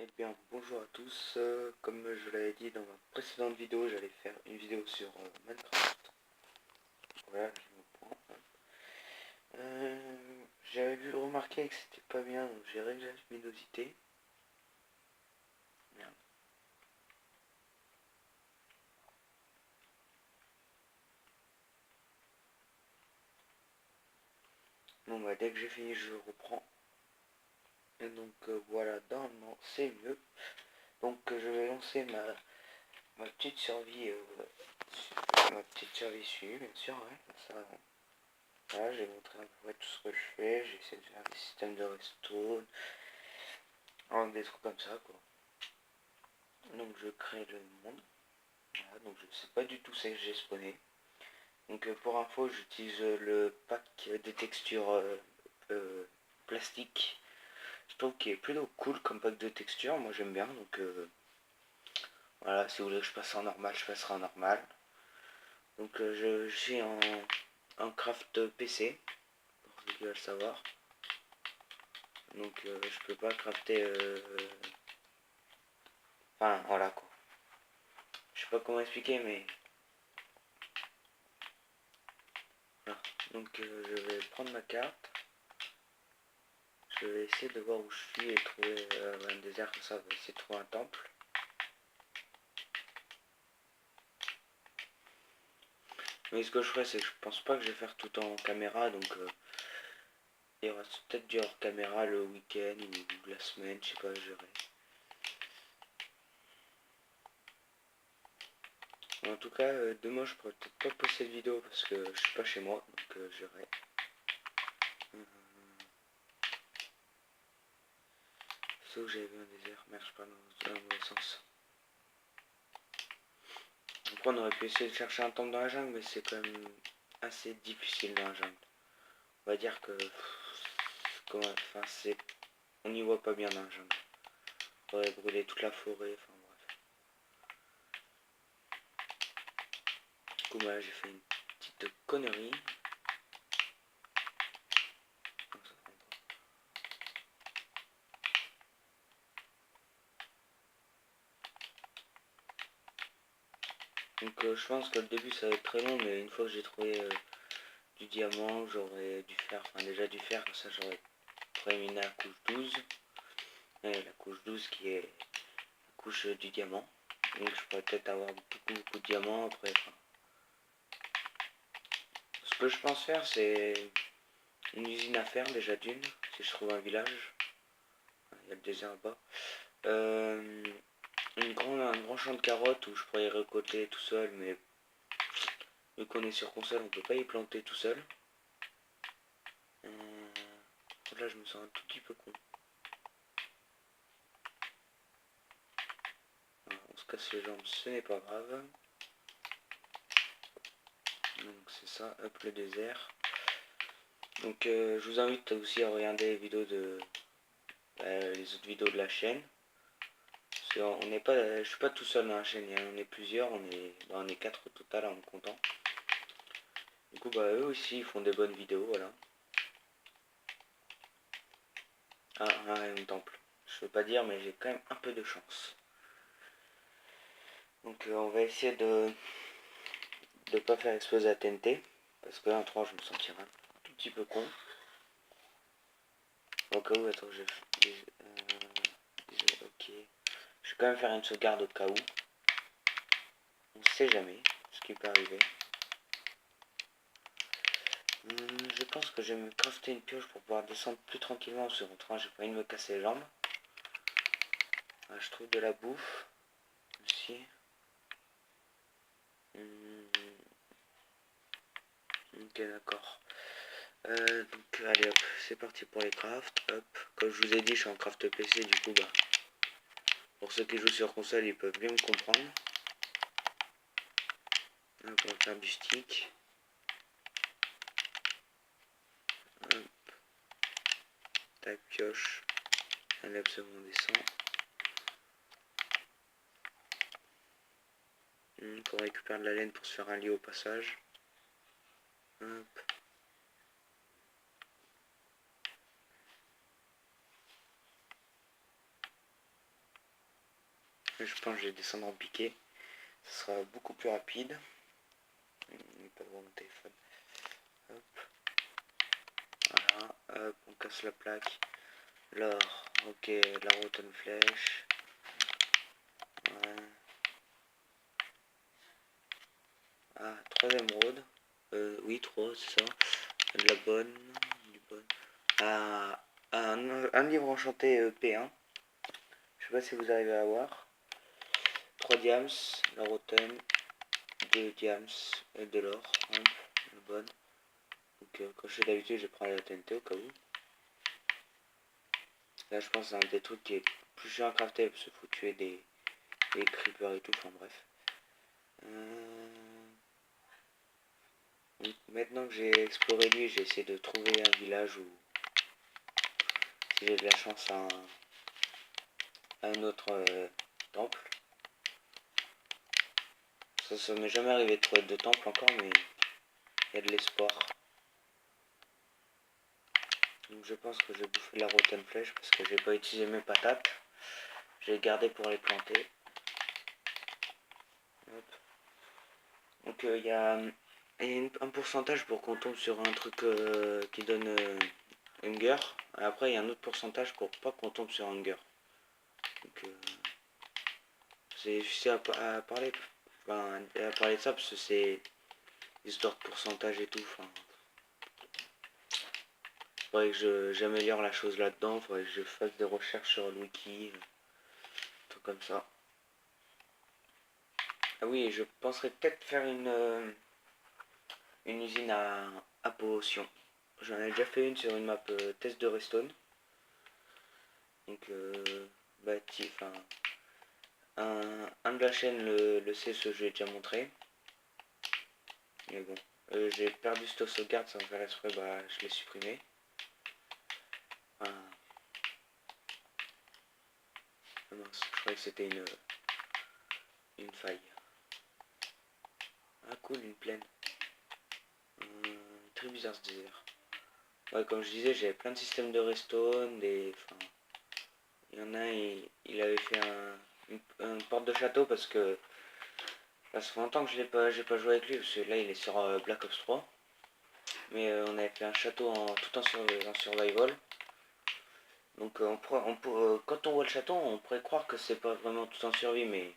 Eh bien, bonjour à tous. Comme je l'avais dit dans ma précédente vidéo, j'allais faire une vidéo sur Minecraft. Voilà, je me prends. J'avais vu remarquer que c'était pas bien, donc j'ai réglé la luminosité. Merde. Bon, bah, dès que j'ai fini, je reprends. Et donc, voilà, normalement, c'est mieux. Donc, je vais lancer ma petite survie. Ma petite survie suivie, bien sûr, ouais. Ça, voilà, j'ai montré à peu près tout ce que je fais. J'ai essayé de faire des systèmes de redstone. Des trucs comme ça, quoi. Donc je crée le monde. Voilà, donc je sais pas du tout ce que j'ai spawné. Donc pour info, j'utilise le pack des textures plastique. Je trouve qu'il est plutôt cool comme pack de textures. Moi j'aime bien. Donc voilà, si vous voulez que je passe en normal, je passerai en normal. Donc je suis en craft PC, pour ceux qui veulent savoir. Donc je peux pas crafter. Enfin voilà quoi. Je sais pas comment expliquer, mais voilà. Donc je vais prendre ma carte. Je vais essayer de voir où je suis et trouver un désert comme ça, on va essayer de trouver un temple. Mais ce que je ferai, c'est que je pense pas que je vais faire tout en caméra, donc il y aura peut-être du hors caméra le week-end ou la semaine, je sais pas, je verrai. En tout cas, demain je pourrais peut-être pas poster de vidéo parce que je suis pas chez moi, donc je verrai. Sauf que j'avais vu un désert, merde, je parle dans le mauvais sens. Après on aurait pu essayer de chercher un temple dans la jungle, mais c'est quand même assez difficile dans la jungle. On va dire que enfin c'est, on n'y voit pas bien dans la jungle. On aurait brûlé toute la forêt, enfin bref. Du coup voilà, j'ai fait une petite connerie. Donc je pense que le début ça va être très long, mais une fois que j'ai trouvé du diamant, j'aurai du fer, enfin déjà du fer, comme ça j'aurais terminé la couche 12. Et la couche 12 qui est la couche du diamant. Donc je pourrais peut-être avoir beaucoup de diamants après. Enfin. Ce que je pense faire, c'est une usine à fer déjà d'une, si je trouve un village. Il y a le désert là-bas. Un grand champ de carottes où je pourrais y récolter tout seul, mais vu qu'on est sur console, on peut pas y planter tout seul. Là, je me sens un tout petit peu con. Voilà, on se casse les jambes, ce n'est pas grave. Donc c'est ça, hop, le désert. Donc je vous invite aussi à regarder les vidéos de les autres vidéos de la chaîne. Parce qu'on n'est pas, je suis pas tout seul dans la chaîne, on est plusieurs, on est 4 au total en me comptant. Du coup bah eux aussi ils font des bonnes vidéos, voilà. Ah, un temple. Je veux pas dire, mais j'ai quand même un peu de chance. Donc on va essayer de pas faire exploser la TNT. Parce que là en 3 je me sentirais un tout petit peu con. Au cas où, attends, ok. Je vais quand même faire une sauvegarde au cas où. On sait jamais ce qui peut arriver. Je pense que je vais me crafter une pioche pour pouvoir descendre plus tranquillement sur le train. J'ai pas envie de me casser les jambes. Ah, je trouve de la bouffe aussi. Ok, d'accord. Donc allez hop, c'est parti pour les crafts. Hop, comme je vous ai dit, je suis en craft PC, du coup bah pour ceux qui jouent sur console, ils peuvent bien me comprendre. Hop, on va faire du stick. Hop, tac, pioche. Allez hop, c'est bon, on descend. Pour récupérer de la laine pour se faire un lit au passage. Hop. Je pense que je vais descendre en piqué. Ce sera beaucoup plus rapide. Pas devant mon téléphone. Hop. Voilà. Hop, on casse la plaque. L'or. Ok, la rotonne flèche. Ouais. Ah, 3 émeraudes. Oui, 3, c'est ça. De la bonne. Du bon. Ah, un livre enchanté P1. Je sais pas si vous arrivez à voir. 3 diams, la rotonne, 2 diams et de l'or. Hop, la bonne. Donc, comme je fais d'habitude, je prends la TNT au cas où. Là, je pense que c'est un des trucs qui est plus chiant à crafter parce qu'il faut tuer des creepers et tout. Enfin, bref. Donc, maintenant que j'ai exploré lui, j'ai essayé de trouver un village où, si j'ai de la chance, un autre temple. Ça m'est jamais arrivé de trouver de temple encore, mais il y a de l'espoir. Donc je pense que je vais bouffer la rotten flèche parce que j'ai pas utilisé mes patates. Je les gardé pour les planter. Hop. Donc il y a un pourcentage pour qu'on tombe sur un truc qui donne hunger. Et après il y a un autre pourcentage pour pas qu'on tombe sur hunger. Donc c'est difficile à parler. Enfin, à parler de ça parce que c'est histoire de pourcentage et tout. Enfin, faudrait que j'améliore la chose là-dedans. Faudrait que je fasse des recherches sur le wiki. Tout comme ça. Ah oui, je penserais peut-être faire une usine à potions. J'en ai déjà fait une sur une map test de Redstone. Donc, bah, enfin, un de la chaîne le sait, ce que je l'ai déjà montré. Mais bon, j'ai perdu cette sauvegarde sans faire exprès, bah, je l'ai supprimé. Enfin, mince, je croyais que c'était une faille. Ah cool, une plaine. Très bizarre ce désert. Ouais, comme je disais, j'avais plein de systèmes de redstone, enfin, il y en a, il avait fait un porte de château parce que ça fait longtemps que j'ai pas joué avec lui, parce que là il est sur Black Ops 3. Mais on avait fait un château tout en survival. Donc quand on voit le château, on pourrait croire que c'est pas vraiment tout en survie, mais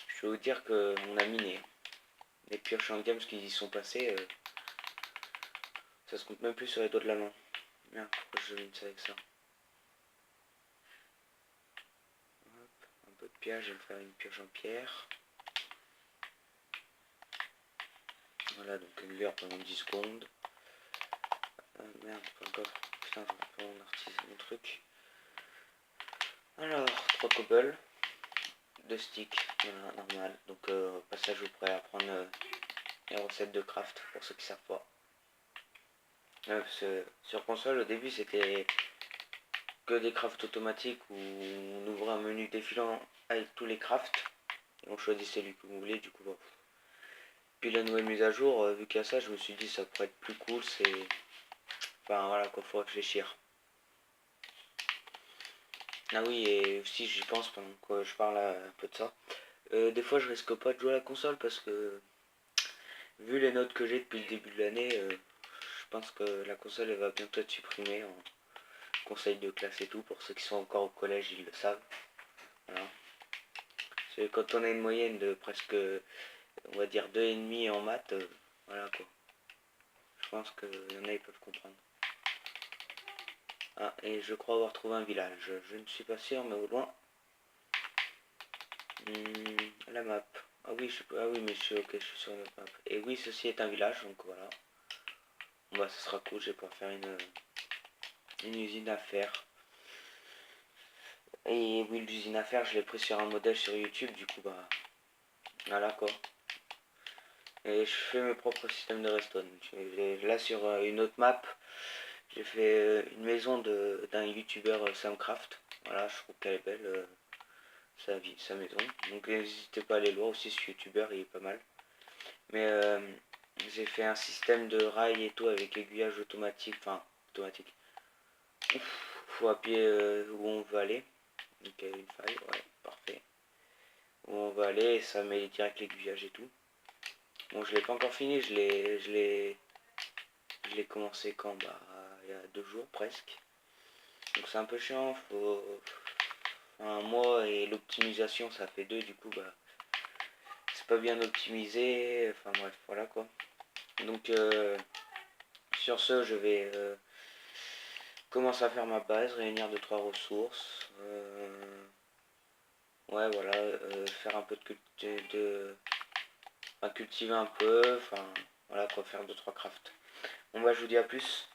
je vais vous dire qu'on a miné. Les pioches en games qui y sont passées, ça se compte même plus sur les doigts de la main. Merde, pourquoi je mine ça avec ça? Hop, un peu de pierre, je vais me faire une pioche en pierre. Voilà, donc une lueur pendant 10 secondes. Merde, pas encore. Putain, je vais pas mon truc. Alors, 3 cobbles, 2 sticks, voilà, normal. Donc au passage, vous pourrez apprendre les recettes de craft pour ceux qui savent pas. Parce que sur console, au début, c'était que des crafts automatiques où on ouvrait un menu défilant avec tous les crafts et on choisissait celui que vous voulez. Du coup, bon. Puis la nouvelle mise à jour, vu qu'il y a ça, je me suis dit ça pourrait être plus cool. Enfin voilà, quoi, faut réfléchir. Ah oui, et aussi j'y pense pendant que je parle un peu de ça. Des fois, je risque pas de jouer à la console parce que vu les notes que j'ai depuis le début de l'année, je pense que la console elle va bientôt être supprimée en conseil de classe et tout. Pour ceux qui sont encore au collège, ils le savent. Voilà. C'est quand on a une moyenne de presque, on va dire 2,5 en maths, voilà quoi. Je pense qu'il y en a, ils peuvent comprendre. Ah, et je crois avoir trouvé un village. Je ne suis pas sûr, mais au loin. La map. Ah oui, ah oui, mais je suis ok, je suis sur notre map. Et oui, ceci est un village, donc voilà. Bon, bah, ce sera cool, je vais pouvoir faire une usine à fer. Et oui, l'usine à fer, je l'ai pris sur un modèle sur YouTube, du coup, bah, voilà quoi. Et je fais mes propres systèmes de redstone. Là, sur une autre map, j'ai fait une maison d'un youtubeur Samcraft. Voilà, je trouve qu'elle est belle, sa maison. Donc n'hésitez pas à aller le voir aussi, ce youtubeur, il est pas mal. Mais j'ai fait un système de rails et tout avec aiguillage automatique. Enfin, automatique. Ouf, faut appuyer où on veut aller. Donc une faille, ouais, parfait. où on va aller, et ça met direct l'aiguillage et tout. Bon, je l'ai pas encore fini, je l'ai commencé quand, bah, il y a 2 jours presque. Donc c'est un peu chiant, faut un mois, et l'optimisation ça fait 2, du coup bah c'est pas bien optimisé, enfin bref, voilà quoi. Donc sur ce, je vais commencer à faire ma base, réunir 2-3 ressources, ouais voilà, faire un peu enfin, cultiver un peu, enfin voilà quoi, faire 2-3 crafts. Bon bah je vous dis à plus.